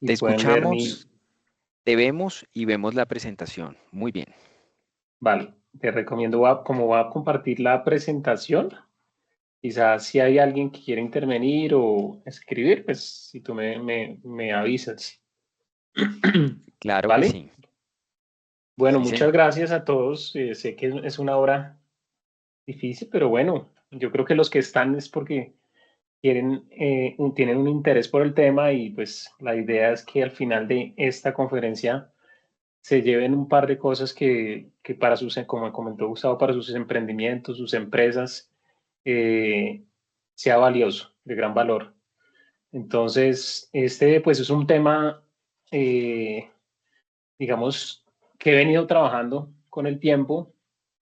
y Te pueden ver mi... escuchamos, te vemos y vemos la presentación. Muy bien. Vale, te recomiendo, como voy a compartir la presentación, quizás si hay alguien que quiere intervenir o escribir, pues si tú me avisas. Claro que ¿Vale? sí. Bueno, Sí, muchas señor. gracias a todos. Sé que es una hora difícil, pero bueno, yo creo que los que están es porque tienen un interés por el tema y pues la idea es que al final de esta conferencia se lleven un par de cosas que para sus, como comentó Gustavo, para sus emprendimientos, sus empresas, eh, sea valioso, de gran valor. Entonces, este pues es un tema, eh, digamos, que he venido trabajando con el tiempo,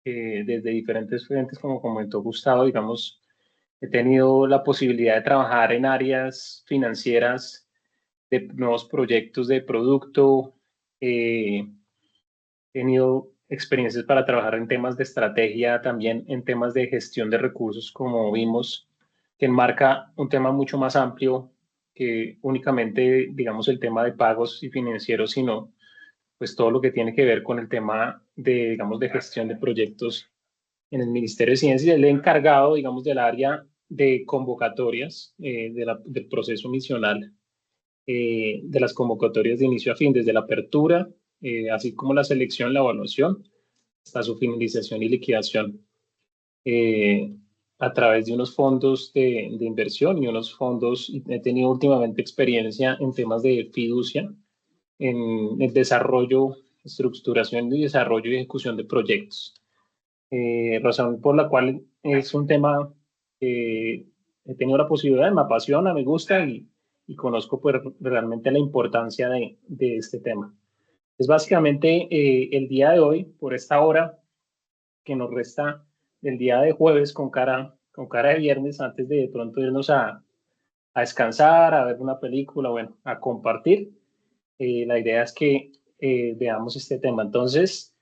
desde diferentes frentes, como comentó Gustavo, digamos, he tenido la posibilidad de trabajar en áreas financieras de nuevos proyectos de producto. He tenido experiencias para trabajar en temas de estrategia, también en temas de gestión de recursos, como vimos, que enmarca un tema mucho más amplio que únicamente, digamos, el tema de pagos y financieros, sino pues todo lo que tiene que ver con el tema de, digamos, de gestión de proyectos en el Ministerio de Ciencia. Él es el encargado, digamos, del área de convocatorias, del proceso misional, de las convocatorias de inicio a fin, desde la apertura, así como la selección, la evaluación, hasta su finalización y liquidación, eh, a través de unos fondos de inversión y unos fondos. Y he tenido últimamente experiencia en temas de fiducia, en el desarrollo, estructuración y desarrollo y ejecución de proyectos. Razón por la cual es un tema que he tenido la posibilidad, me apasiona, me gusta y conozco pues realmente la importancia de este tema. Es básicamente el día de hoy, por esta hora que nos resta del día de jueves con cara de viernes, antes de pronto irnos a descansar, a ver una película, bueno, a compartir. La idea es que veamos este tema. Entonces,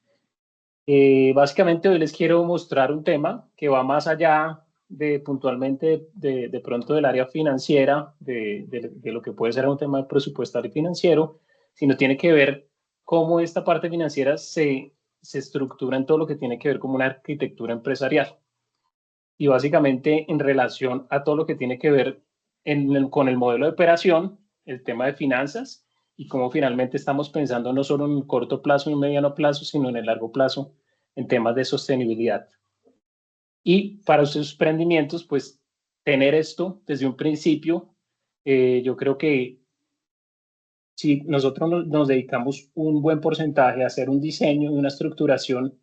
básicamente hoy les quiero mostrar un tema que va más allá de puntualmente de pronto del área financiera, de lo que puede ser un tema presupuestario y financiero, sino tiene que ver cómo esta parte financiera se estructura en todo lo que tiene que ver como una arquitectura empresarial. Y básicamente en relación a todo lo que tiene que ver con el modelo de operación, el tema de finanzas y cómo finalmente estamos pensando no solo en un corto plazo y un mediano plazo, sino en el largo plazo en temas de sostenibilidad. Y para sus emprendimientos, pues tener esto desde un principio, yo creo que si nosotros nos dedicamos un buen porcentaje a hacer un diseño y una estructuración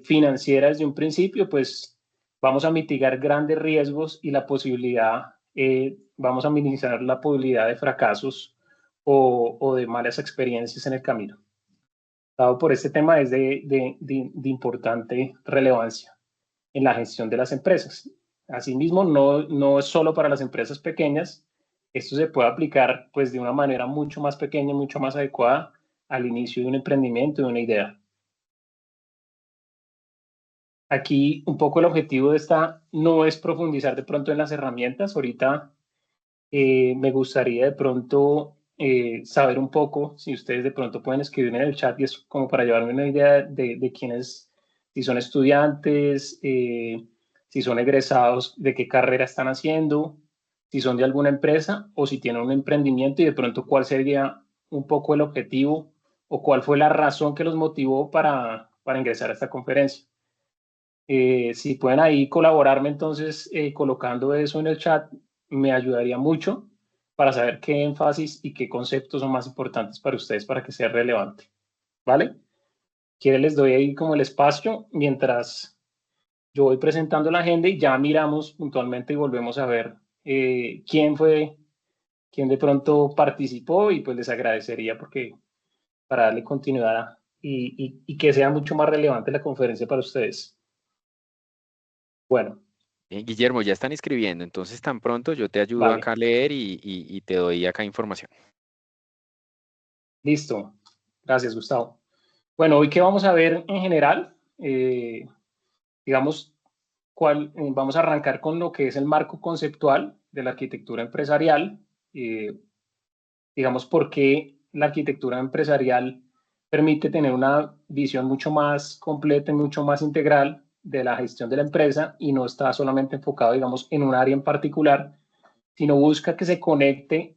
financiera desde un principio, pues vamos a mitigar grandes riesgos y la posibilidad, vamos a minimizar la posibilidad de fracasos o de malas experiencias en el camino. Dado por este tema es de importante relevancia en la gestión de las empresas. Asimismo, no es solo para las empresas pequeñas, esto se puede aplicar pues de una manera mucho más pequeña, mucho más adecuada al inicio de un emprendimiento, de una idea. Aquí un poco el objetivo de esta no es profundizar de pronto en las herramientas. Ahorita me gustaría de pronto saber un poco, si ustedes de pronto pueden escribir en el chat y es como para llevarme una idea de quiénes, si son estudiantes, si son egresados, de qué carrera están haciendo, si son de alguna empresa o si tienen un emprendimiento y de pronto cuál sería un poco el objetivo o cuál fue la razón que los motivó para ingresar a esta conferencia. Si pueden ahí colaborarme entonces colocando eso en el chat, me ayudaría mucho para saber qué énfasis y qué conceptos son más importantes para ustedes para que sea relevante. ¿Vale? Quiere les doy ahí como el espacio mientras yo voy presentando la agenda y ya miramos puntualmente y volvemos a ver quién fue, quién de pronto participó y pues les agradecería porque para darle continuidad y que sea mucho más relevante la conferencia para ustedes. Bueno, Guillermo, ya están escribiendo, entonces tan pronto yo te ayudo vale. acá a leer y te doy acá información. Listo. Gracias, Gustavo. Bueno, hoy qué vamos a ver en general, digamos, vamos a arrancar con lo que es el marco conceptual de la arquitectura empresarial. digamos, por qué la arquitectura empresarial permite tener una visión mucho más completa y mucho más integral de la gestión de la empresa y no está solamente enfocado, digamos, en un área en particular, sino busca que se conecte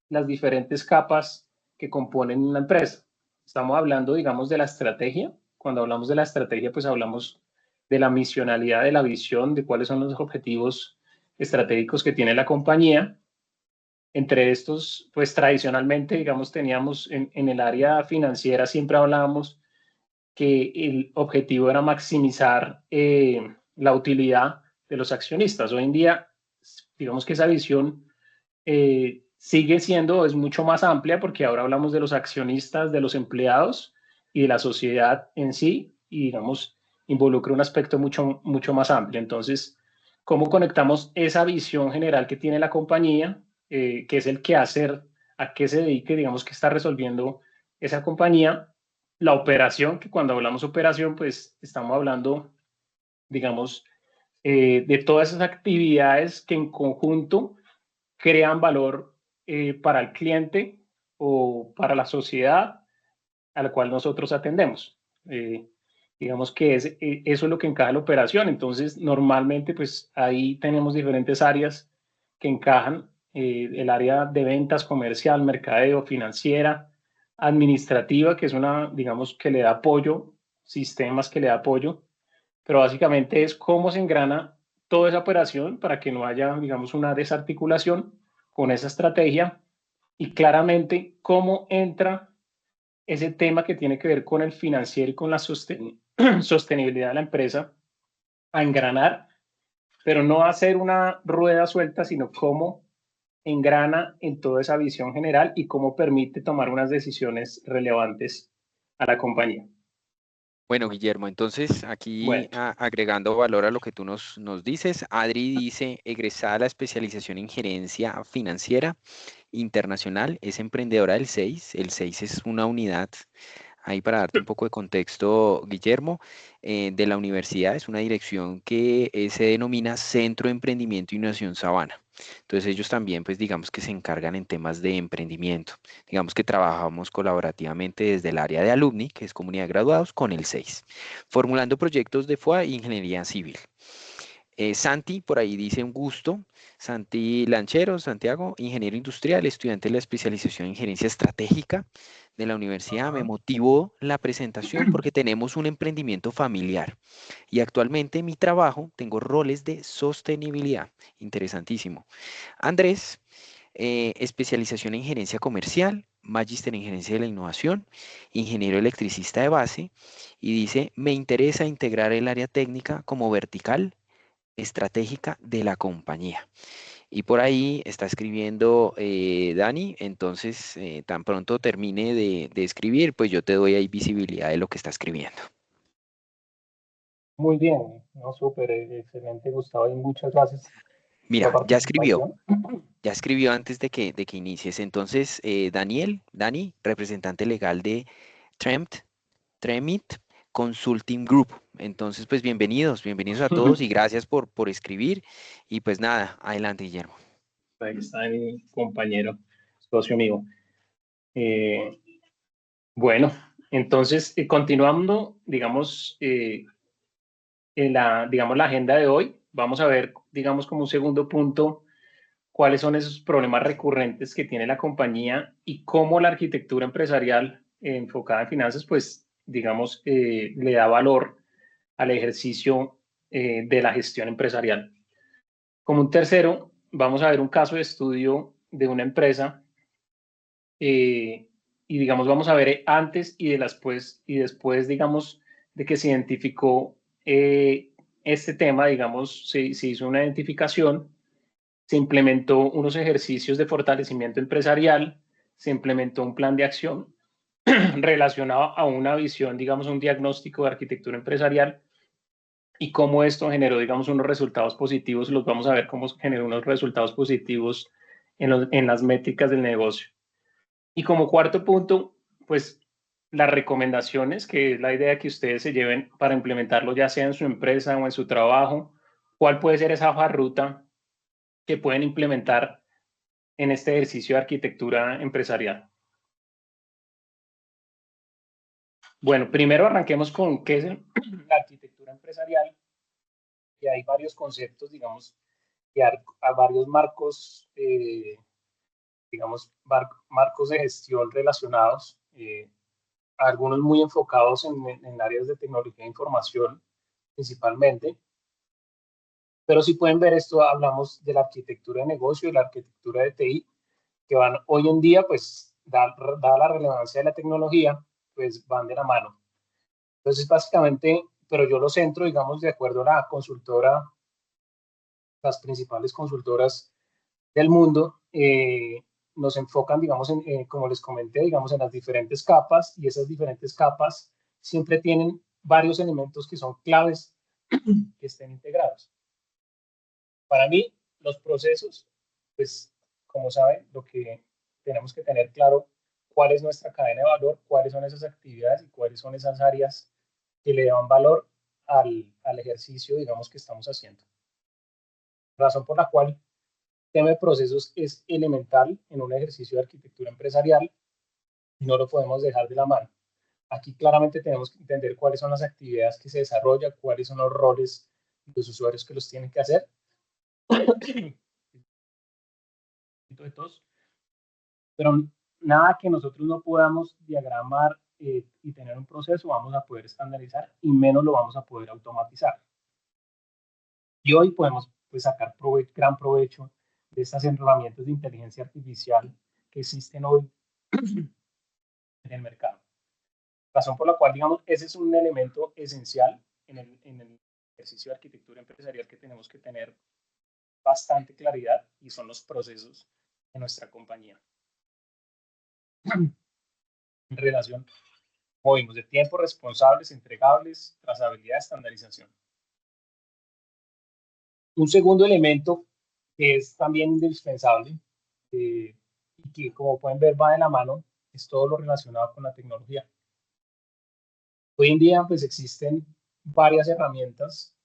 las diferentes capas que componen la empresa. Estamos hablando, digamos, de la estrategia. Cuando hablamos de la estrategia, pues hablamos de la misionalidad, de la visión, de cuáles son los objetivos estratégicos que tiene la compañía. Entre estos, pues tradicionalmente, digamos, teníamos en el área financiera, siempre hablábamos que el objetivo era maximizar la utilidad de los accionistas. Hoy en día, digamos que esa visión sigue siendo, es mucho más amplia porque ahora hablamos de los accionistas, de los empleados y de la sociedad en sí, y digamos, involucra un aspecto mucho más amplio. Entonces, ¿cómo conectamos esa visión general que tiene la compañía, que es el quehacer, a qué se dedique, digamos, que está resolviendo esa compañía? La operación, que cuando hablamos operación, pues estamos hablando, digamos, de todas esas actividades que en conjunto crean valor para el cliente o para la sociedad a la cual nosotros atendemos. Digamos que eso es lo que encaja la operación. Entonces, normalmente, pues ahí tenemos diferentes áreas que encajan. El área de ventas, comercial, mercadeo, financiera, administrativa, que es una, digamos, que le da apoyo, sistemas que le da apoyo, pero básicamente es cómo se engrana toda esa operación para que no haya, digamos, una desarticulación con esa estrategia y claramente cómo entra ese tema que tiene que ver con el financiero y con la sostenibilidad de la empresa a engranar, pero no hacer una rueda suelta, sino cómo engrana en toda esa visión general y cómo permite tomar unas decisiones relevantes a la compañía. Bueno, Guillermo, entonces aquí Bueno, agregando valor a lo que tú nos dices, Adri dice, egresada a la especialización en gerencia financiera internacional, es emprendedora del 6. El 6 es una unidad, ahí para darte un poco de contexto, Guillermo, de la universidad, es una dirección que se denomina Centro de Emprendimiento e Innovación Sabana. Entonces ellos también, pues digamos que se encargan en temas de emprendimiento. Digamos que trabajamos colaborativamente desde el área de alumni, que es comunidad de graduados, con el 6, formulando proyectos de FOA e ingeniería civil. Santi, por ahí dice un gusto. Santi Lanchero, Santiago, ingeniero industrial, estudiante de la especialización en gerencia estratégica de la universidad. Me ajá. motivó la presentación porque tenemos un emprendimiento familiar y actualmente en mi trabajo tengo roles de sostenibilidad. Interesantísimo. Andrés, especialización en gerencia comercial, magíster en gerencia de la innovación, ingeniero electricista de base y dice, me interesa integrar el área técnica como vertical estratégica de la compañía. Y por ahí está escribiendo Dani, entonces tan pronto termine de escribir, pues yo te doy ahí visibilidad de lo que está escribiendo. Muy bien, no, súper, excelente, Gustavo, y muchas gracias por la Mira, participación. ya escribió antes de que inicies. Entonces, Dani, representante legal de Tremt, Tremit Consulting Group. Entonces, pues bienvenidos a todos y gracias por escribir. Y pues nada, adelante, Guillermo. Ahí está mi compañero, socio mío. Eh, bueno, entonces, continuando, digamos, digamos, la agenda de hoy, vamos a ver, digamos, como un segundo punto, cuáles son esos problemas recurrentes que tiene la compañía y cómo la arquitectura empresarial enfocada en finanzas, pues, digamos, le da valor al ejercicio de la gestión empresarial. Como un tercero, vamos a ver un caso de estudio de una empresa y digamos, vamos a ver antes y después, digamos, de que se identificó este tema, digamos, se hizo una identificación, se implementó unos ejercicios de fortalecimiento empresarial, se implementó un plan de acción relacionado a una visión, digamos, un diagnóstico de arquitectura empresarial y cómo esto generó, digamos, unos resultados positivos. Los vamos a ver cómo generó unos resultados positivos en las métricas del negocio. Y como cuarto punto, pues las recomendaciones, que es la idea que ustedes se lleven para implementarlo, ya sea en su empresa o en su trabajo, cuál puede ser esa hoja ruta que pueden implementar en este ejercicio de arquitectura empresarial? Bueno, primero arranquemos con qué es la arquitectura empresarial, y hay varios conceptos, digamos, y a varios marcos, digamos, marcos de gestión relacionados, algunos muy enfocados en áreas de tecnología de información principalmente, pero si pueden ver esto, hablamos de la arquitectura de negocio y la arquitectura de TI, que van hoy en día, pues, dada la relevancia de la tecnología, pues van de la mano. Entonces, básicamente, pero yo lo centro, digamos, de acuerdo a la consultora, las principales consultoras del mundo, nos enfocan, digamos, como les comenté, digamos, en las diferentes capas, y esas diferentes capas siempre tienen varios elementos que son claves que estén integrados. Para mí, los procesos, pues, como saben, lo que tenemos que tener claro, cuál es nuestra cadena de valor, cuáles son esas actividades y cuáles son esas áreas que le dan valor al ejercicio, digamos, que estamos haciendo. Razón por la cual el tema de procesos es elemental en un ejercicio de arquitectura empresarial y no lo podemos dejar de la mano. Aquí claramente tenemos que entender cuáles son las actividades que se desarrollan, cuáles son los roles de los usuarios que los tienen que hacer. Pero nada que nosotros no podamos diagramar y tener un proceso vamos a poder estandarizar, y menos lo vamos a poder automatizar. Y hoy podemos, pues, sacar gran provecho de estas herramientas de inteligencia artificial que existen hoy en el mercado. Razón por la cual, digamos, ese es un elemento esencial en el ejercicio de arquitectura empresarial que tenemos que tener bastante claridad, y son los procesos de nuestra compañía. En relación, movimos de tiempo, responsables, entregables, trazabilidad, estandarización. Un segundo elemento que es también indispensable, y que, como pueden ver, va de la mano, es todo lo relacionado con la tecnología. Hoy en día, pues, existen varias herramientas,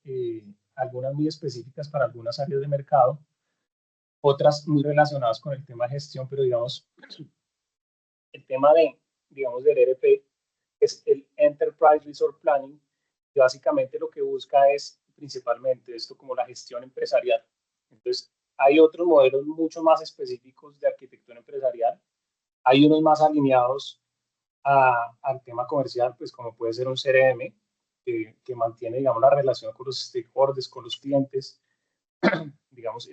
algunas muy específicas para algunas áreas de mercado, otras muy relacionadas con el tema de gestión, pero digamos, el tema digamos, del ERP es el Enterprise Resource Planning, que básicamente lo que busca es principalmente esto como la gestión empresarial. Entonces, hay otros modelos mucho más específicos de arquitectura empresarial, hay unos más alineados al tema comercial, pues como puede ser un CRM, que mantiene, digamos, la relación con los stakeholders, con los clientes. Digamos,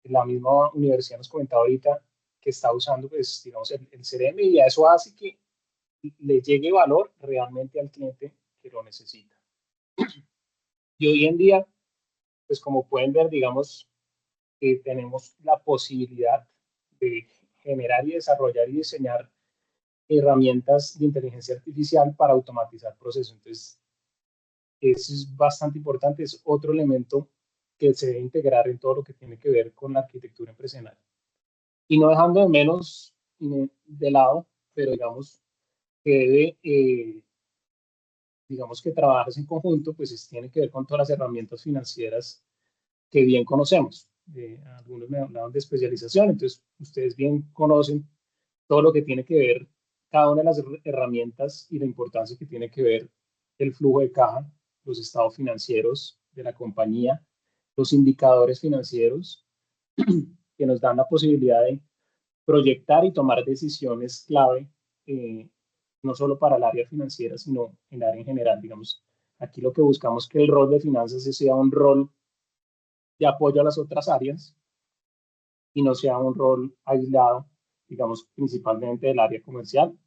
la misma universidad nos comentaba ahorita que está usando, pues, digamos, el CRM, y eso hace que le llegue valor realmente al cliente que lo necesita. Y hoy en día, pues como pueden ver, digamos, tenemos la posibilidad de generar y desarrollar y diseñar herramientas de inteligencia artificial para automatizar procesos. Entonces, eso es bastante importante, es otro elemento que se debe integrar en todo lo que tiene que ver con la arquitectura empresarial. Y no dejando de menos de lado, pero digamos que debe, digamos que trabajarse en conjunto, pues tiene que ver con todas las herramientas financieras que bien conocemos. Algunos me hablaban de especialización, entonces ustedes bien conocen todo lo que tiene que ver cada una de las herramientas y la importancia que tiene que ver el flujo de caja, los estados financieros de la compañía, los indicadores financieros que nos dan la posibilidad de proyectar y tomar decisiones clave, no solo para el área financiera, sino en el área en general. Digamos, aquí lo que buscamos es que el rol de finanzas sea un rol de apoyo a las otras áreas y no sea un rol aislado, digamos, principalmente del área comercial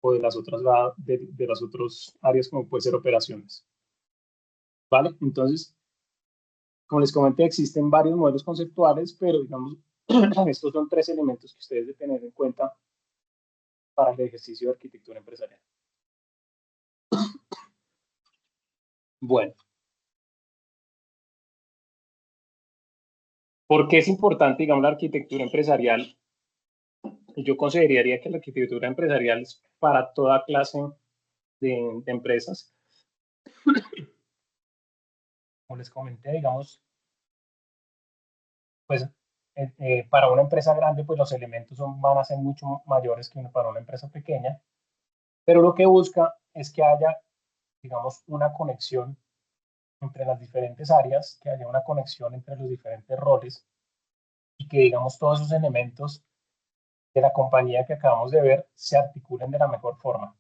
o de las otras, de las otras áreas, como puede ser operaciones. ¿Vale? Entonces, como les comenté, existen varios modelos conceptuales, pero digamos, estos son 3 elementos que ustedes deben tener en cuenta para el ejercicio de arquitectura empresarial. Bueno, ¿por qué es importante, digamos, la arquitectura empresarial? Yo consideraría que la arquitectura empresarial es para toda clase de empresas. Como les comenté, digamos, pues para una empresa grande, pues los elementos van a ser mucho mayores que para una empresa pequeña, pero lo que busca es que haya, digamos, una conexión entre las diferentes áreas, que haya una conexión entre los diferentes roles y que, digamos, todos esos elementos de la compañía que acabamos de ver se articulen de la mejor forma.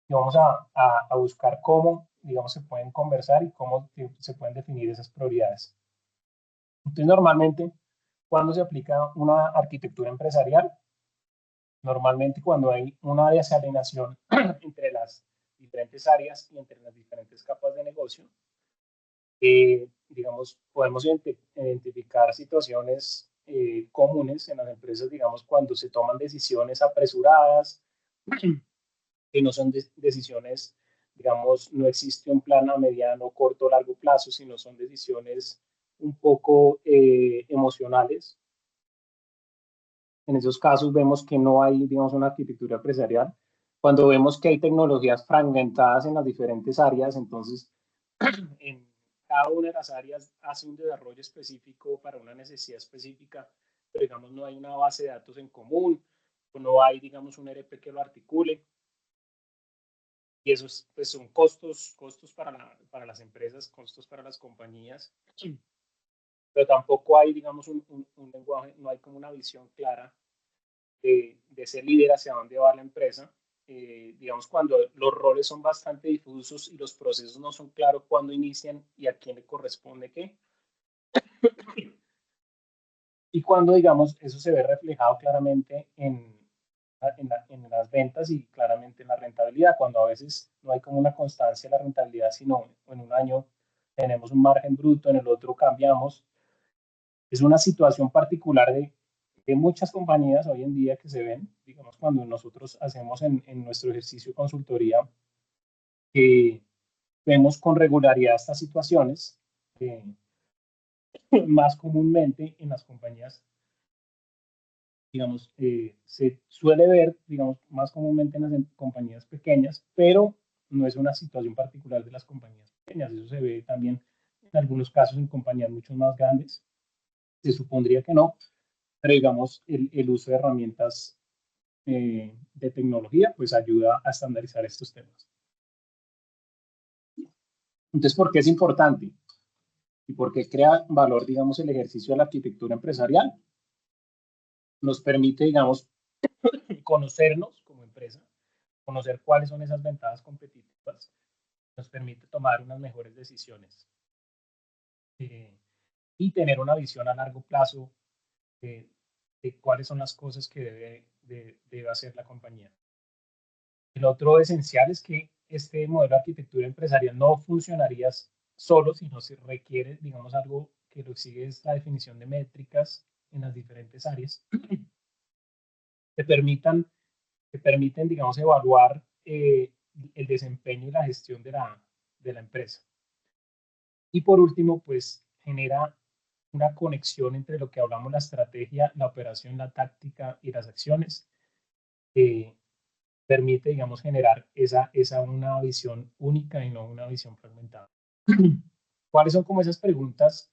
Y vamos a buscar cómo, digamos, se pueden conversar y cómo se pueden definir esas prioridades. Entonces, normalmente, cuando se aplica una arquitectura empresarial, normalmente cuando hay un área de alineación entre las diferentes áreas y entre las diferentes capas de negocio, digamos, podemos identificar situaciones comunes en las empresas, digamos, cuando se toman decisiones apresuradas, que no son decisiones, digamos, no existe un plan a mediano, corto o largo plazo, sino son decisiones un poco emocionales. En esos casos vemos que no hay, digamos, una arquitectura empresarial. Cuando vemos que hay tecnologías fragmentadas en las diferentes áreas, entonces en cada una de las áreas hace un desarrollo específico para una necesidad específica, pero digamos no hay una base de datos en común, o no hay, digamos, un ERP que lo articule. Y esos pues, son costos para las empresas, costos para las compañías, pero tampoco hay, digamos, un lenguaje, no hay como una visión clara de ser líder hacia dónde va la empresa. Digamos, cuando los roles son bastante difusos y los procesos no son claros cuándo inician y a quién le corresponde qué. Y cuando, digamos, eso se ve reflejado claramente en las ventas y claramente en la rentabilidad, cuando a veces no hay como una constancia en la rentabilidad, sino en un año tenemos un margen bruto, en el otro cambiamos. Es una situación particular de muchas compañías hoy en día que se ven, digamos, cuando nosotros hacemos en nuestro ejercicio de consultoría, que vemos con regularidad estas situaciones, más comúnmente en las compañías, digamos, se suele ver, digamos, más comúnmente en las compañías pequeñas, pero no es una situación particular de las compañías pequeñas, eso se ve también en algunos casos en compañías mucho más grandes, se supondría que no, pero digamos, el uso de herramientas de tecnología, pues ayuda a estandarizar estos temas. Entonces, ¿por qué es importante? ¿Y por qué crea valor, digamos, el ejercicio de la arquitectura empresarial? Nos permite, digamos, conocernos como empresa, conocer cuáles son esas ventajas competitivas, nos permite tomar unas mejores decisiones y tener una visión a largo plazo de cuáles son las cosas que debe hacer la compañía. El otro esencial es que este modelo de arquitectura empresarial no funcionaría solo, sino se requiere, digamos, algo que lo sigue es la definición de métricas en las diferentes áreas que permiten, digamos, evaluar el desempeño y la gestión de la empresa. Y por último, pues genera una conexión entre lo que hablamos, la estrategia, la operación, la táctica y las acciones, que permite, digamos, generar una visión única y no una visión fragmentada. ¿Cuáles son como esas preguntas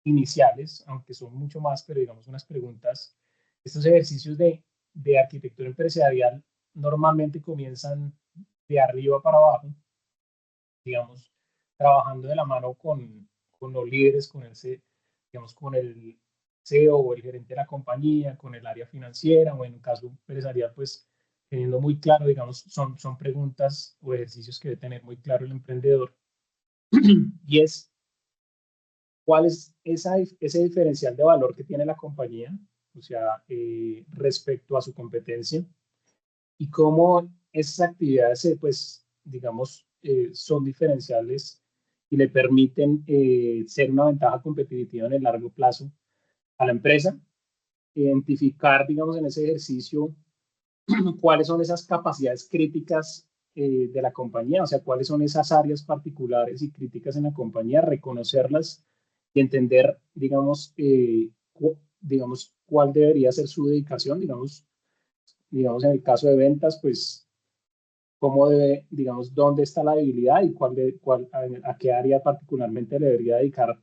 iniciales, aunque son mucho más, pero digamos unas preguntas, estos ejercicios de arquitectura empresarial normalmente comienzan de arriba para abajo, digamos, trabajando de la mano con los líderes, digamos, con el CEO o el gerente de la compañía, con el área financiera, o en un caso empresarial, pues teniendo muy claro, digamos, son preguntas o ejercicios que debe tener muy claro el emprendedor. Y es, ¿cuál es ese diferencial de valor que tiene la compañía? O sea, respecto a su competencia y cómo esas actividades, pues, digamos, son diferenciales y le permiten ser una ventaja competitiva en el largo plazo a la empresa. Identificar, digamos, en ese ejercicio cuáles son esas capacidades críticas de la compañía, o sea, cuáles son esas áreas particulares y críticas en la compañía, reconocerlas y entender, digamos, digamos cuál debería ser su dedicación, digamos en el caso de ventas, pues cómo debe, digamos, dónde está la debilidad y a qué área particularmente le debería dedicar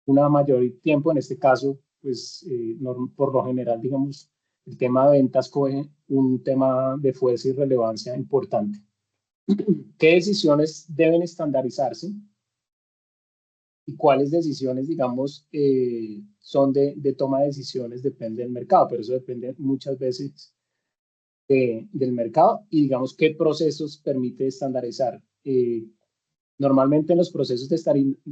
una mayor tiempo, en este caso, pues por lo general, digamos, el tema de ventas coge un tema de fuerza y relevancia importante. ¿Qué decisiones deben estandarizarse? Y cuáles decisiones, digamos, son de toma de decisiones, depende del mercado, pero eso depende muchas veces del mercado y, digamos, qué procesos permite estandarizar. Normalmente en los procesos de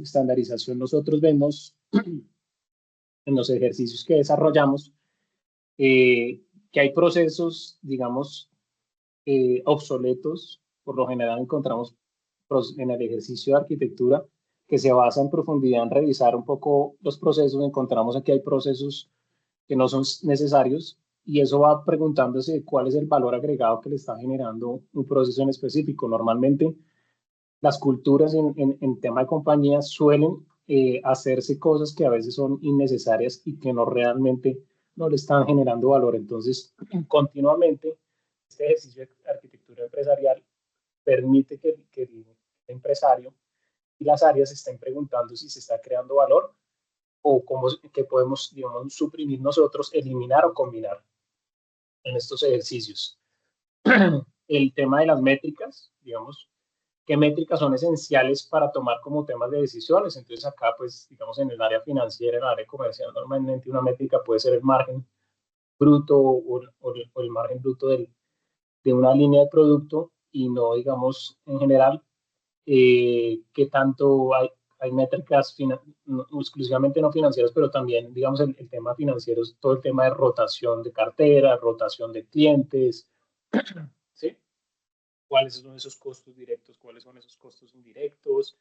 estandarización nosotros vemos en los ejercicios que desarrollamos que hay procesos, digamos, obsoletos. Por lo general encontramos en el ejercicio de arquitectura que se basa en profundidad en revisar un poco los procesos. Encontramos aquí hay procesos que no son necesarios y eso va preguntándose cuál es el valor agregado que le está generando un proceso en específico. Normalmente las culturas en tema de compañías suelen hacerse cosas que a veces son innecesarias y que no realmente no le están generando valor. Entonces, continuamente, este ejercicio de arquitectura empresarial permite que el empresario y las áreas estén preguntando si se está creando valor o cómo que podemos, digamos, suprimir nosotros, eliminar o combinar en estos ejercicios. El tema de las métricas, digamos, qué métricas son esenciales para tomar como temas de decisiones. Entonces acá, pues, digamos, en el área financiera, en el área comercial, normalmente una métrica puede ser el margen bruto o el margen bruto de una línea de producto y no, digamos, en general, qué tanto hay métricas no, exclusivamente no financieras, pero también, digamos, el tema financiero es todo el tema de rotación de cartera, rotación de clientes, ¿sí? ¿Cuáles son esos costos directos? ¿Cuáles son esos costos indirectos?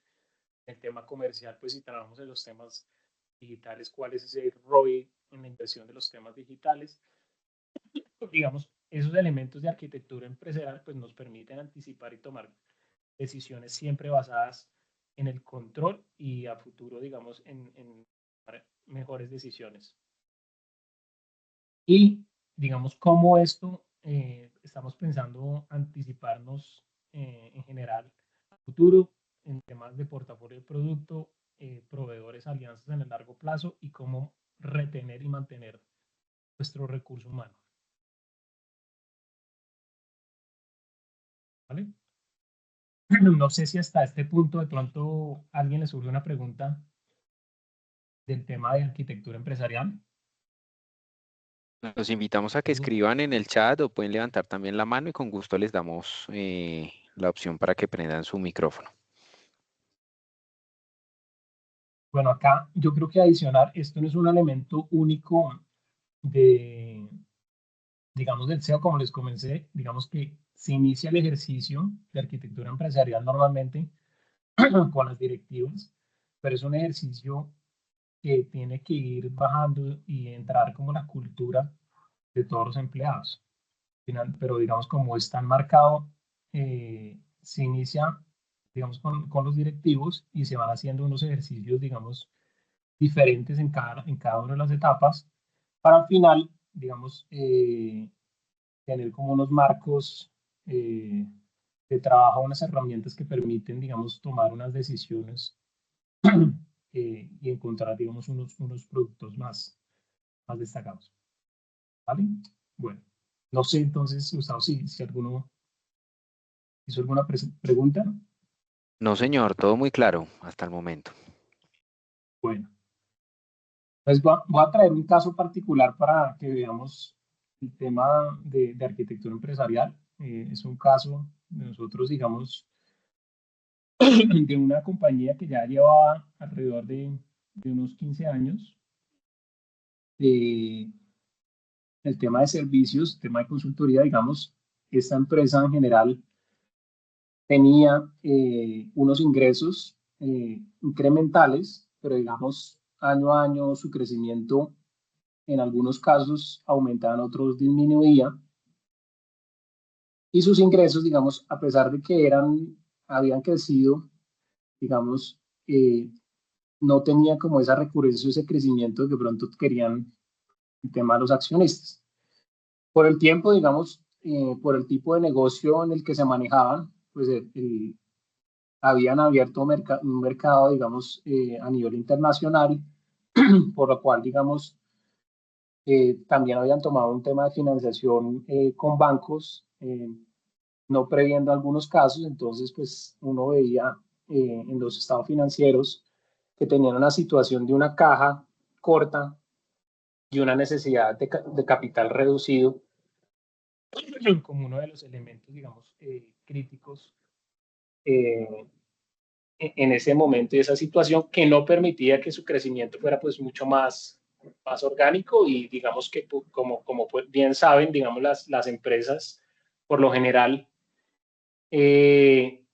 El tema comercial, pues si trabajamos en los temas digitales, ¿cuál es ese ROI en la inversión de los temas digitales? Digamos, esos elementos de arquitectura empresarial pues nos permiten anticipar y tomar decisiones siempre basadas en el control y a futuro, digamos, en mejores decisiones. Y, digamos, cómo esto estamos pensando anticiparnos en general a futuro en temas de portafolio de producto, proveedores, alianzas en el largo plazo y cómo retener y mantener nuestro recurso humano. ¿Vale? No sé si hasta este punto de pronto a alguien le surge una pregunta del tema de arquitectura empresarial. Los invitamos a que escriban en el chat o pueden levantar también la mano y con gusto les damos la opción para que prendan su micrófono. Bueno, acá yo creo que adicionar, esto no es un elemento único de, digamos, del SEO, como les comencé, digamos que se inicia el ejercicio de arquitectura empresarial normalmente con las directivas, pero es un ejercicio que tiene que ir bajando y entrar como la cultura de todos los empleados. Pero digamos, como es tan marcado, se inicia, digamos, con los directivos y se van haciendo unos ejercicios, digamos, diferentes en cada una de las etapas, para al final, digamos, tener como unos marcos de trabajo, unas herramientas que permiten, digamos, tomar unas decisiones y encontrar, digamos, unos productos más destacados. ¿Vale? Bueno, no sé entonces, Gustavo, si alguno hizo alguna pregunta. No, señor, todo muy claro hasta el momento. Bueno, pues voy a traer un caso particular para que veamos el tema de arquitectura empresarial. Es un caso de nosotros, digamos, de una compañía que ya lleva alrededor de unos 15 años. El tema de servicios, el tema de consultoría, digamos, esta empresa en general tenía unos ingresos incrementales, pero digamos, año a año su crecimiento en algunos casos aumentaba, en otros disminuía. Y sus ingresos, digamos, a pesar de que habían crecido, digamos, no tenía como esa recurrencia, ese crecimiento que pronto querían el tema de los accionistas. Por el tiempo, digamos, por el tipo de negocio en el que se manejaban, pues habían abierto un mercado, digamos, a nivel internacional, por lo cual, digamos, También habían tomado un tema de financiación con bancos, no previendo algunos casos. Entonces pues uno veía en los estados financieros que tenían una situación de una caja corta y una necesidad de capital reducido como uno de los elementos, digamos, críticos eh, en ese momento y esa situación que no permitía que su crecimiento fuera pues mucho más orgánico. Y digamos que como pues bien saben, digamos, las empresas por lo general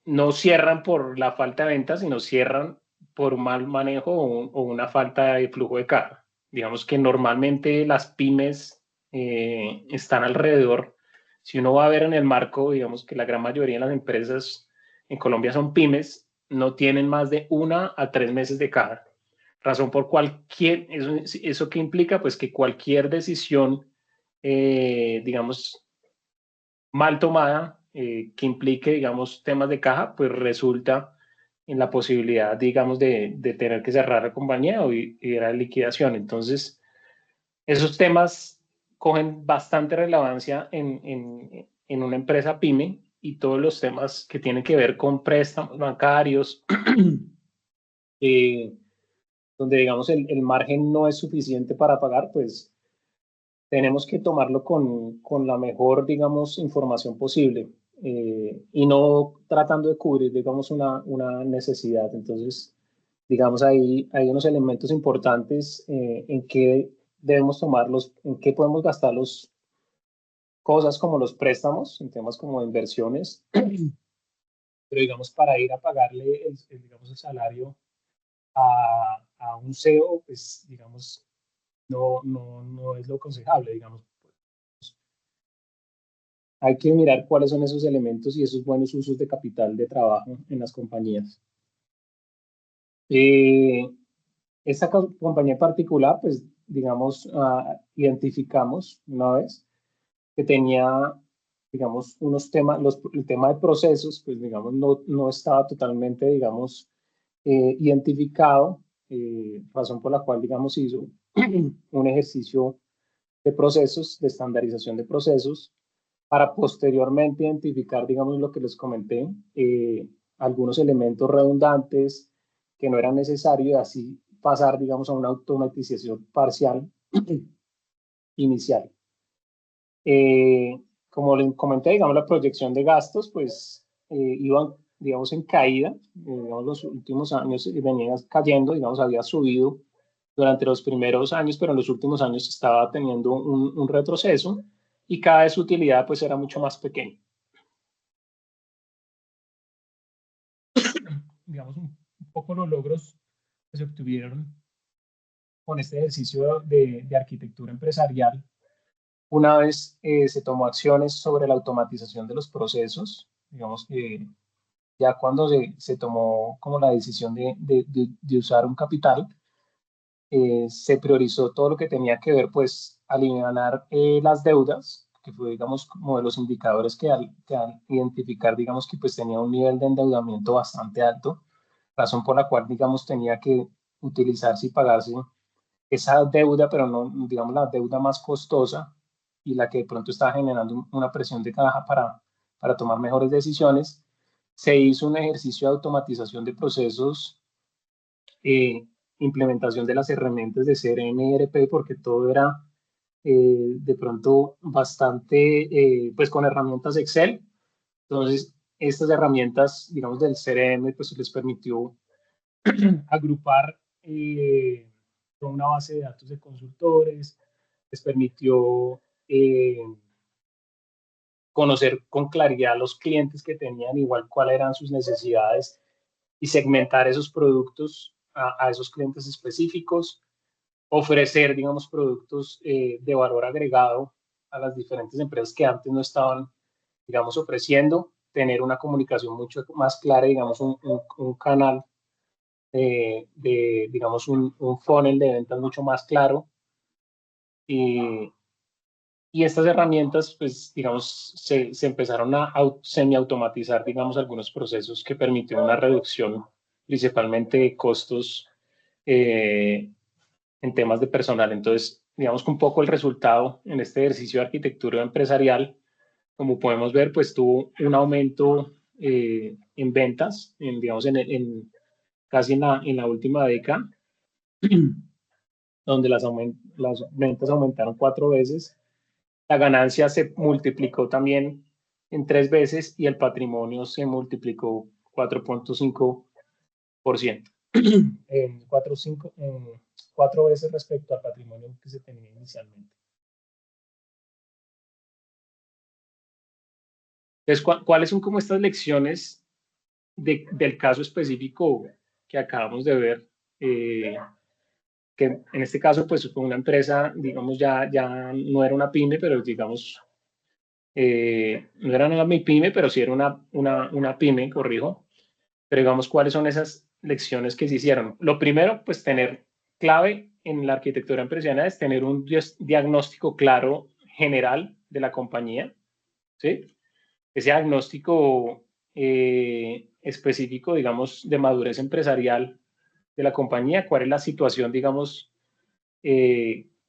no cierran por la falta de ventas, sino cierran por un mal manejo o una falta de flujo de caja. Digamos que normalmente las pymes están alrededor. Si uno va a ver en el marco, digamos que la gran mayoría de las empresas en Colombia son pymes, no tienen más de 1 a 3 meses de caja. Razón por cualquier, eso que implica pues que cualquier decisión, digamos, mal tomada, que implique, digamos, temas de caja, pues resulta en la posibilidad, digamos, de tener que cerrar la compañía o ir a liquidación. Entonces, esos temas cogen bastante relevancia en una empresa pyme, y todos los temas que tienen que ver con préstamos bancarios, eh, donde, digamos, el margen no es suficiente para pagar, pues tenemos que tomarlo con la mejor, digamos, información posible, y no tratando de cubrir, digamos, una necesidad. Entonces, digamos, hay unos elementos importantes en que debemos tomarlos, en qué podemos gastar los cosas como los préstamos, en temas como inversiones, pero digamos, para ir a pagarle digamos, el salario a un CEO, pues, digamos, no es lo aconsejable, digamos. Hay que mirar cuáles son esos elementos y esos buenos usos de capital de trabajo en las compañías. Eh, esta compañía en particular, pues, digamos, identificamos una vez que tenía, digamos, unos temas, el tema de procesos, pues, digamos, no estaba totalmente, digamos, identificado, razón por la cual, digamos, hizo un ejercicio de procesos, de estandarización de procesos, para posteriormente identificar, digamos, lo que les comenté, algunos elementos redundantes que no eran necesarios, y así pasar, digamos, a una automatización parcial inicial. Como les comenté, digamos, la proyección de gastos, pues, iban, digamos, en caída. Digamos, los últimos años venían cayendo, digamos, había subido durante los primeros años, pero en los últimos años estaba teniendo un retroceso, y cada vez su utilidad pues era mucho más pequeña. Digamos, un poco los logros que se obtuvieron con este ejercicio de arquitectura empresarial. Una vez se tomó acciones sobre la automatización de los procesos, digamos que ya cuando se tomó como la decisión de usar un capital, se priorizó todo lo que tenía que ver, pues, aliviar las deudas, que fue, digamos, como de los indicadores que al identificar, digamos, que pues tenía un nivel de endeudamiento bastante alto, razón por la cual, digamos, tenía que utilizarse y pagarse esa deuda, pero no, digamos, la deuda más costosa y la que de pronto estaba generando una presión de caja para tomar mejores decisiones. Se hizo un ejercicio de automatización de procesos, eh, implementación de las herramientas de CRM y ERP, porque todo era de pronto bastante, pues con herramientas Excel. Entonces, estas herramientas, digamos, del CRM, pues les permitió agrupar toda una base de datos de consultores, les permitió conocer con claridad los clientes que tenían, igual cuáles eran sus necesidades, y segmentar esos productos a esos clientes específicos, ofrecer, digamos, productos de valor agregado a las diferentes empresas que antes no estaban, digamos, ofreciendo, tener una comunicación mucho más clara, digamos, un canal digamos, un funnel de ventas mucho más claro. Y estas herramientas, pues, digamos, se empezaron a semi-automatizar, digamos, algunos procesos que permitieron una reducción principalmente de costos en temas de personal. Entonces, digamos que un poco el resultado en este ejercicio de arquitectura empresarial. Como podemos ver, pues tuvo un aumento en ventas, digamos, casi en la última década, donde las ventas aumentaron 4 veces, la ganancia se multiplicó también en 3 veces y el patrimonio se multiplicó 4.5%, en 4 veces respecto al patrimonio que se tenía inicialmente. Entonces, ¿cuáles son como estas lecciones del caso específico que acabamos de ver? Que en este caso, pues fue una empresa, digamos, ya no era una pyme, pero digamos, no era una pyme, pero sí era una pyme, corrijo. Pero digamos, ¿cuáles son esas lecciones que se hicieron? Lo primero, pues tener clave en la arquitectura empresarial es tener un diagnóstico claro general de la compañía, ¿sí? Ese diagnóstico específico, digamos, de madurez empresarial de la compañía, cuál es la situación, digamos,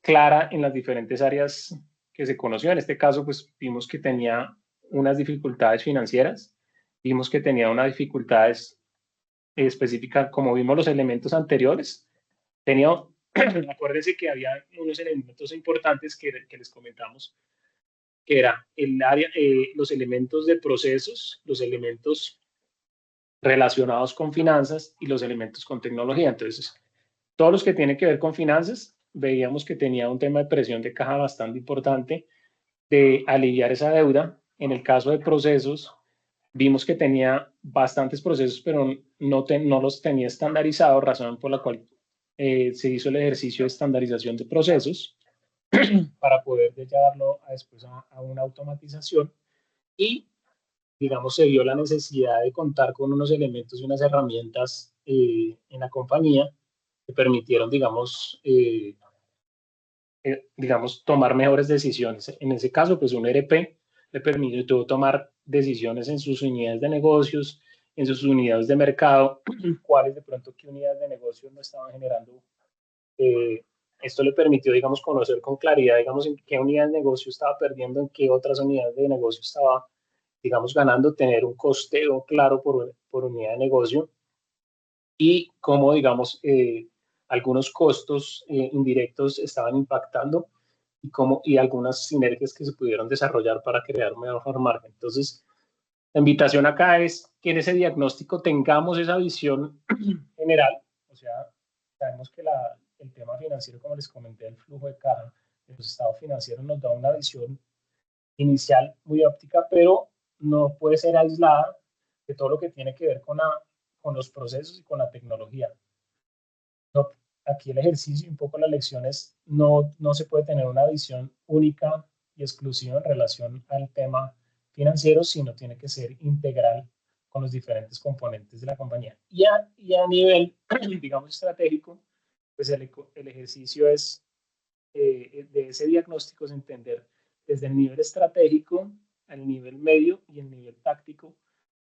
clara en las diferentes áreas que se conoció. En este caso, pues vimos que tenía unas dificultades financieras, vimos que tenía unas dificultades específicas, como vimos los elementos anteriores. Tenía, acuérdense que había unos elementos importantes que les comentamos, que era el área, los elementos de procesos, los elementos relacionados con finanzas y los elementos con tecnología. Entonces, todos los que tienen que ver con finanzas, veíamos que tenía un tema de presión de caja bastante importante, de aliviar esa deuda. En el caso de procesos, vimos que tenía bastantes procesos, pero no los tenía estandarizados, razón por la cual se hizo el ejercicio de estandarización de procesos para poder llevarlo después a una automatización y, digamos, se vio la necesidad de contar con unos elementos y unas herramientas en la compañía que permitieron, digamos, tomar mejores decisiones. En ese caso, pues un ERP le permitió tomar decisiones en sus unidades de negocios, en sus unidades de mercado, cuáles de pronto qué unidades de negocio no estaban generando. Esto le permitió, digamos, conocer con claridad, digamos, en qué unidad de negocio estaba perdiendo, en qué otras unidades de negocio estaba, digamos, ganando, tener un costeo claro por unidad de negocio y cómo, digamos, algunos costos indirectos estaban impactando y algunas sinergias que se pudieron desarrollar para crear un mejor margen. Entonces, la invitación acá es que en ese diagnóstico tengamos esa visión general, o sea, sabemos que el tema financiero, como les comenté, el flujo de caja de los estados financieros nos da una visión inicial muy óptica, pero no puede ser aislada de todo lo que tiene que ver con los procesos y con la tecnología. No, aquí el ejercicio y un poco las lecciones, no se puede tener una visión única y exclusiva en relación al tema financiero, sino tiene que ser integral con los diferentes componentes de la compañía. Y a nivel, digamos, estratégico, pues el ejercicio es de ese diagnóstico es entender desde el nivel estratégico, al nivel medio y el nivel táctico,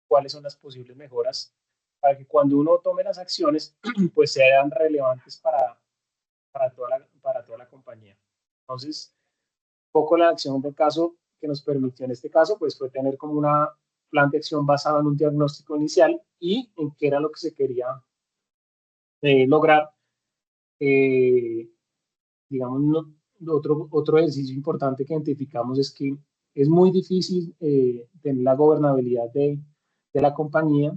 cuáles son las posibles mejoras para que cuando uno tome las acciones, pues sean relevantes para toda la compañía. Entonces, un poco la acción de caso que nos permitió en este caso, pues fue tener como una plan de acción basado en un diagnóstico inicial y en qué era lo que se quería lograr. Digamos, otro ejercicio importante que identificamos es que es muy difícil tener la gobernabilidad de la compañía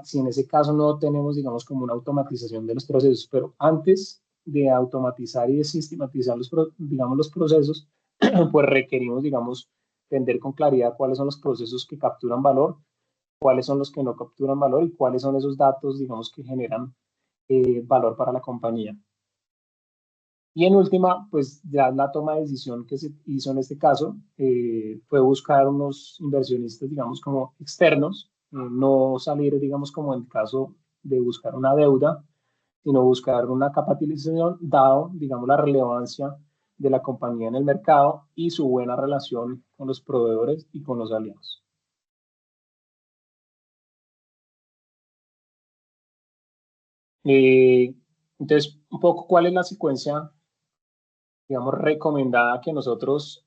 si en ese caso no tenemos, digamos, como una automatización de los procesos, pero antes de automatizar y de sistematizar digamos, los procesos, pues requerimos, digamos, entender con claridad cuáles son los procesos que capturan valor, cuáles son los que no capturan valor y cuáles son esos datos, digamos, que generan valor para la compañía. Y en última, pues ya la toma de decisión que se hizo en este caso fue buscar unos inversionistas, digamos, como externos, no salir, digamos, como en el caso de buscar una deuda, sino buscar una capitalización dado, digamos, la relevancia de la compañía en el mercado y su buena relación con los proveedores y con los aliados. Entonces, un poco cuál es la secuencia digamos, recomendada que nosotros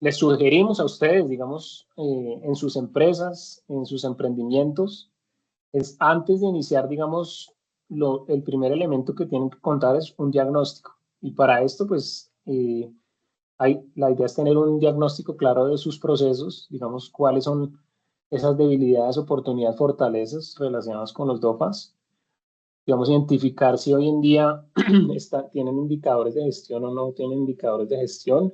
les sugerimos a ustedes, digamos, en sus empresas, en sus emprendimientos, es antes de iniciar, digamos, el primer elemento que tienen que contar es un diagnóstico. Y para esto, pues, la idea es tener un diagnóstico claro de sus procesos, digamos, cuáles son esas debilidades, oportunidades, fortalezas relacionadas con los DOFAs. Digamos, identificar si hoy en día tienen indicadores de gestión o no tienen indicadores de gestión,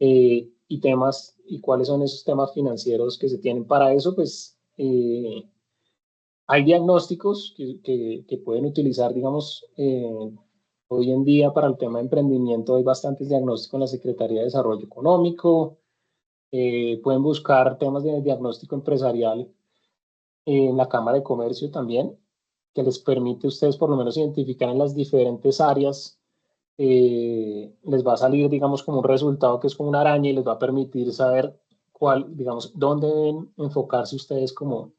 y temas, y cuáles son esos temas financieros que se tienen. Para eso, pues, hay diagnósticos que pueden utilizar, digamos, hoy en día para el tema de emprendimiento hay bastantes diagnósticos en la Secretaría de Desarrollo Económico. Pueden buscar temas de diagnóstico empresarial en la Cámara de Comercio también, que les permite a ustedes por lo menos identificar en las diferentes áreas. Les va a salir, digamos, como un resultado que es como una araña y les va a permitir saber cuál, digamos, dónde deben enfocarse ustedes como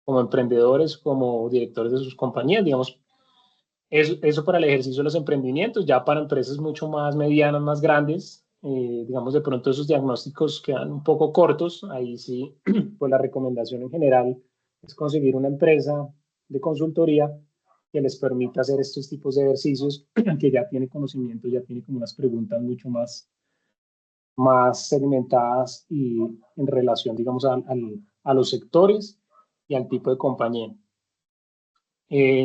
emprendedores, como directores de sus compañías, digamos. Eso para el ejercicio de los emprendimientos. Ya para empresas mucho más medianas, más grandes, digamos, de pronto esos diagnósticos quedan un poco cortos. Ahí sí, pues la recomendación en general es conseguir una empresa de consultoría que les permita hacer estos tipos de ejercicios, que ya tiene conocimiento, ya tiene como unas preguntas mucho más segmentadas y en relación, digamos, a los sectores y al tipo de compañía.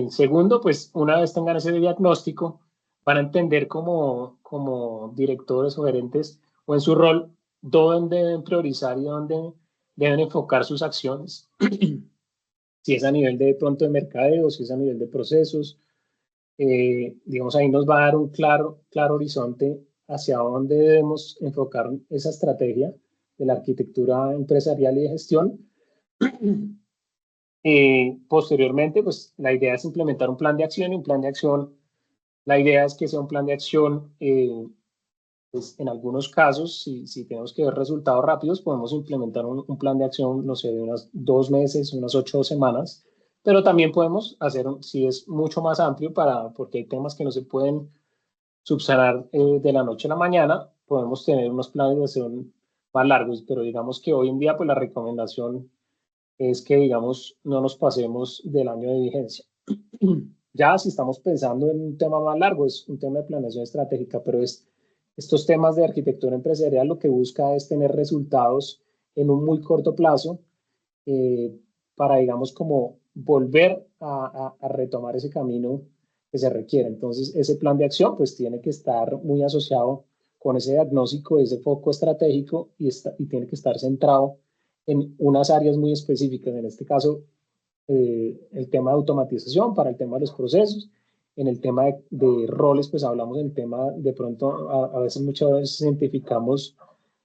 Segundo, pues una vez tengan ese diagnóstico, van a entender como directores o gerentes o en su rol dónde deben priorizar y dónde deben enfocar sus acciones. Si es a nivel de pronto de mercadeo, si es a nivel de procesos. Digamos, ahí nos va a dar un claro horizonte hacia dónde debemos enfocar esa estrategia de la arquitectura empresarial y de gestión. Posteriormente, pues la idea es implementar un plan de acción y un plan de acción. La idea es que sea un plan de acción, pues en algunos casos, si tenemos que ver resultados rápidos, podemos implementar un plan de acción, no sé, de unas 2 meses, unas 8 semanas, pero también podemos hacer, si es mucho más amplio, porque hay temas que no se pueden subsanar de la noche a la mañana, podemos tener unos planes de acción más largos, pero digamos que hoy en día, pues la recomendación es que, digamos, no nos pasemos del año de vigencia. Ya si estamos pensando en un tema más largo, es un tema de planeación estratégica, pero estos temas de arquitectura empresarial lo que busca es tener resultados en un muy corto plazo, eh, para, digamos, como volver a retomar ese camino que se requiere. Entonces, ese plan de acción pues tiene que estar muy asociado con ese diagnóstico, ese foco estratégico y tiene que estar centrado en unas áreas muy específicas. En este caso, el tema de automatización para el tema de los procesos. En el tema de roles, pues hablamos del tema, de pronto, a veces, muchas veces identificamos,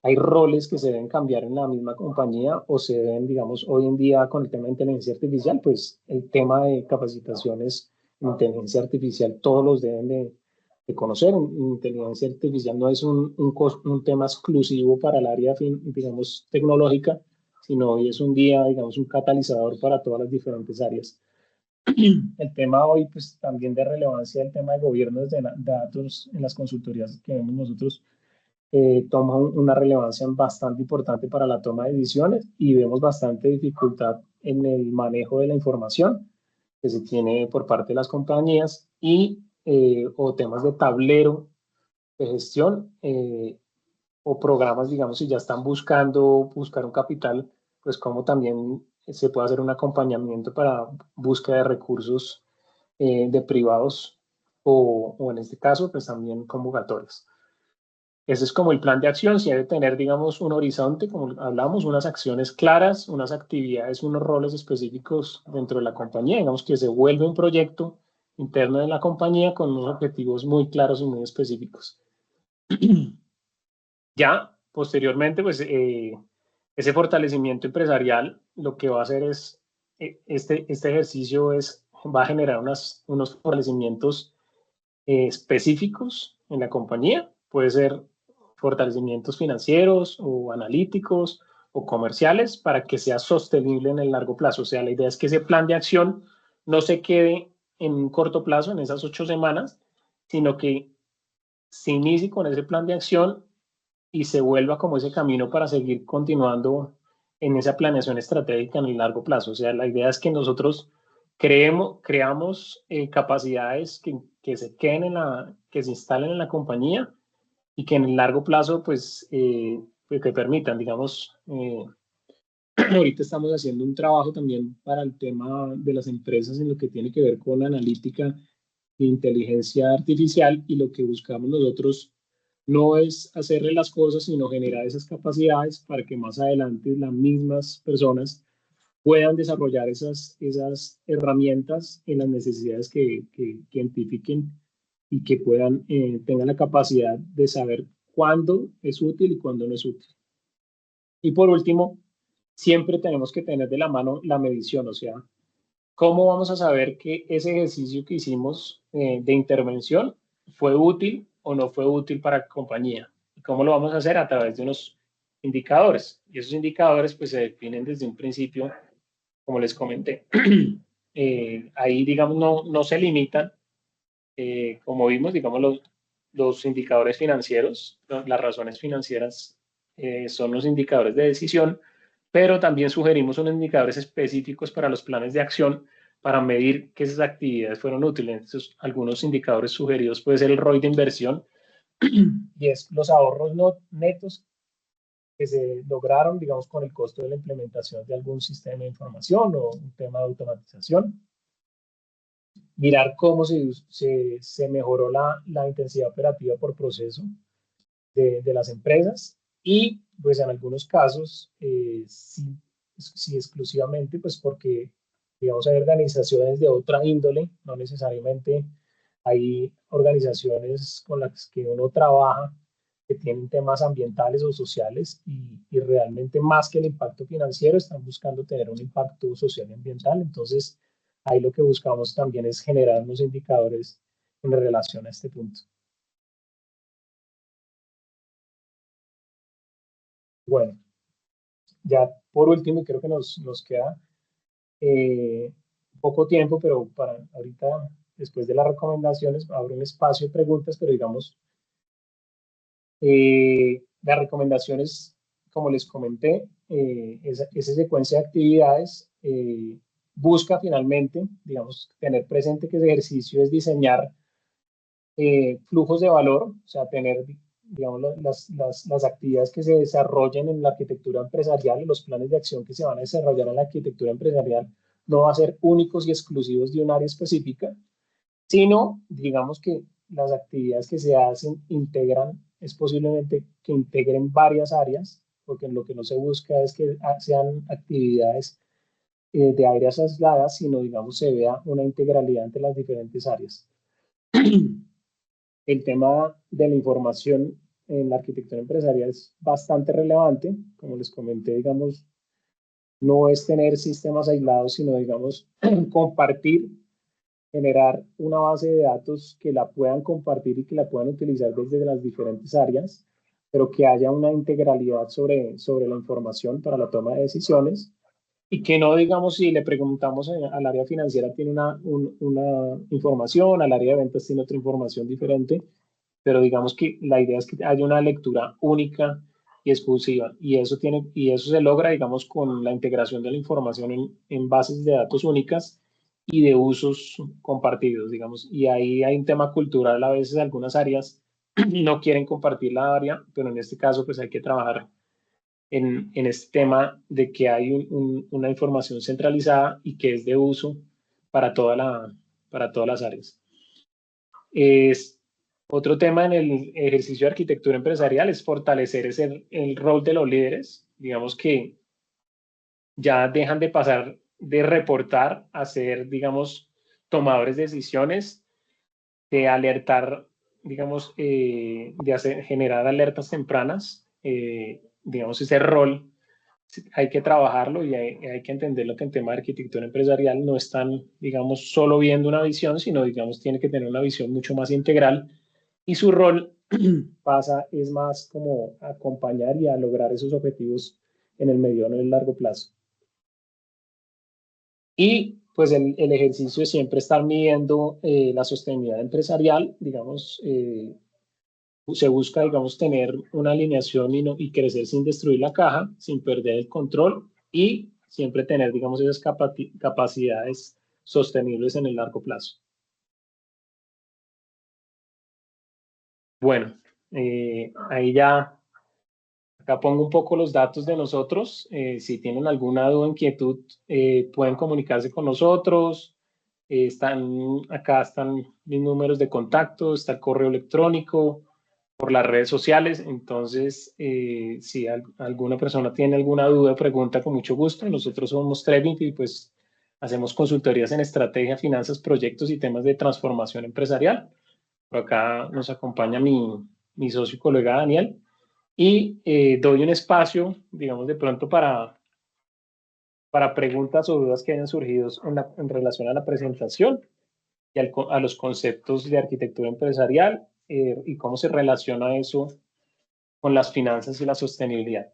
hay roles que se deben cambiar en la misma compañía o se deben, digamos, hoy en día con el tema de inteligencia artificial, pues el tema de capacitaciones en inteligencia artificial, todos los deben de conocer. Inteligencia artificial no es un tema exclusivo para el área, digamos, tecnológica, sino hoy es un día, digamos, un catalizador para todas las diferentes áreas. El tema hoy, pues también de relevancia, el tema de gobiernos de datos en las consultorías que vemos nosotros, toma una relevancia bastante importante para la toma de decisiones y vemos bastante dificultad en el manejo de la información que se tiene por parte de las compañías o temas de tablero de gestión, o programas, digamos, si ya están buscar un capital, pues como también se puede hacer un acompañamiento para búsqueda de recursos, de privados o en este caso, pues también convocatorias. Ese es como el plan de acción. Si debe tener, digamos, un horizonte, como hablamos, unas acciones claras, unas actividades, unos roles específicos dentro de la compañía, digamos que se vuelve un proyecto interno de la compañía con unos objetivos muy claros y muy específicos. Ya, posteriormente, pues ese fortalecimiento empresarial lo que va a hacer es, este ejercicio va a generar unos fortalecimientos específicos en la compañía. Puede ser fortalecimientos financieros o analíticos o comerciales para que sea sostenible en el largo plazo. O sea, la idea es que ese plan de acción no se quede en un corto plazo, en esas 8 semanas, sino que se inicie con ese plan de acción y se vuelva como ese camino para seguir continuando en esa planeación estratégica en el largo plazo. O sea, la idea es que nosotros creamos capacidades que se queden que se instalen en la compañía y que en el largo plazo, pues, que permitan, digamos, ahorita estamos haciendo un trabajo también para el tema de las empresas en lo que tiene que ver con analítica e inteligencia artificial, y lo que buscamos nosotros no es hacerle las cosas, sino generar esas capacidades para que más adelante las mismas personas puedan desarrollar esas herramientas en las necesidades que identifiquen y que puedan, tengan la capacidad de saber cuándo es útil y cuándo no es útil. Y por último, siempre tenemos que tener de la mano la medición, o sea, ¿cómo vamos a saber que ese ejercicio que hicimos de intervención fue útil o no fue útil para la compañía? ¿Y cómo lo vamos a hacer? A través de unos indicadores. Y esos indicadores pues se definen desde un principio, como les comenté. Ahí, digamos, no se limitan, como vimos, digamos, los indicadores financieros, las razones financieras son los indicadores de decisión, pero también sugerimos unos indicadores específicos para los planes de acción para medir que esas actividades fueron útiles. Entonces, algunos indicadores sugeridos puede ser el ROI de inversión, y es los ahorros netos que se lograron, digamos, con el costo de la implementación de algún sistema de información o un tema de automatización. Mirar cómo se mejoró la intensidad operativa por proceso de las empresas, y pues en algunos casos sí exclusivamente pues porque digamos hay organizaciones de otra índole, no necesariamente hay organizaciones con las que uno trabaja que tienen temas ambientales o sociales, y realmente más que el impacto financiero están buscando tener un impacto social y ambiental. Entonces ahí lo que buscamos también es generar unos indicadores en relación a este punto. Bueno, ya por último, creo que nos queda poco tiempo, pero para ahorita, después de las recomendaciones, abro un espacio de preguntas, pero digamos, las recomendaciones, como les comenté, esa secuencia de actividades busca finalmente, digamos, tener presente que ese ejercicio es diseñar flujos de valor, o sea, tener, digamos, las actividades que se desarrollen en la arquitectura empresarial y los planes de acción que se van a desarrollar en la arquitectura empresarial no van a ser únicos y exclusivos de un área específica, sino, digamos, que las actividades que se hacen integran, es posiblemente que integren varias áreas, porque lo que no se busca es que sean actividades de áreas aisladas, sino, digamos, se vea una integralidad entre las diferentes áreas. El tema de la información en la arquitectura empresarial es bastante relevante. Como les comenté, digamos, no es tener sistemas aislados, sino, digamos, compartir, generar una base de datos que la puedan compartir y que la puedan utilizar desde las diferentes áreas, pero que haya una integralidad sobre la información para la toma de decisiones, y que no, digamos, si le preguntamos al área financiera tiene una información, al área de ventas tiene otra información diferente, pero digamos que la idea es que haya una lectura única y exclusiva, y eso se logra, digamos, con la integración de la información en bases de datos únicas y de usos compartidos, digamos. Y ahí hay un tema cultural, a veces algunas áreas no quieren compartir la área, pero en este caso pues hay que trabajar en este tema de que hay una información centralizada y que es de uso para para todas las áreas. Otro tema en el ejercicio de arquitectura empresarial es fortalecer el rol de los líderes. Digamos que ya dejan de pasar de reportar a ser, digamos, tomadores de decisiones, de alertar, digamos, generar alertas tempranas. Digamos, ese rol hay que trabajarlo, y hay que entenderlo, que en tema de arquitectura empresarial no están, digamos, solo viendo una visión, sino, digamos, tiene que tener una visión mucho más integral, y su rol es más como acompañar y a lograr esos objetivos en el mediano y el largo plazo. Y pues el ejercicio de siempre estar midiendo la sostenibilidad empresarial, digamos, se busca, digamos, tener una alineación y crecer sin destruir la caja, sin perder el control y siempre tener, digamos, esas capacidades sostenibles en el largo plazo. Bueno, ahí ya, acá pongo un poco los datos de nosotros. Si tienen alguna duda o inquietud, pueden comunicarse con nosotros. Acá están mis números de contacto, está el correo electrónico, por las redes sociales. Entonces, si alguna persona tiene alguna duda, pregunta con mucho gusto. Nosotros somos Trevink y pues hacemos consultorías en estrategia, finanzas, proyectos y temas de transformación empresarial. Por acá nos acompaña mi socio y colega Daniel y doy un espacio, digamos, de pronto para preguntas o dudas que hayan surgido en relación a la presentación y a los conceptos de arquitectura empresarial y cómo se relaciona eso con las finanzas y la sostenibilidad.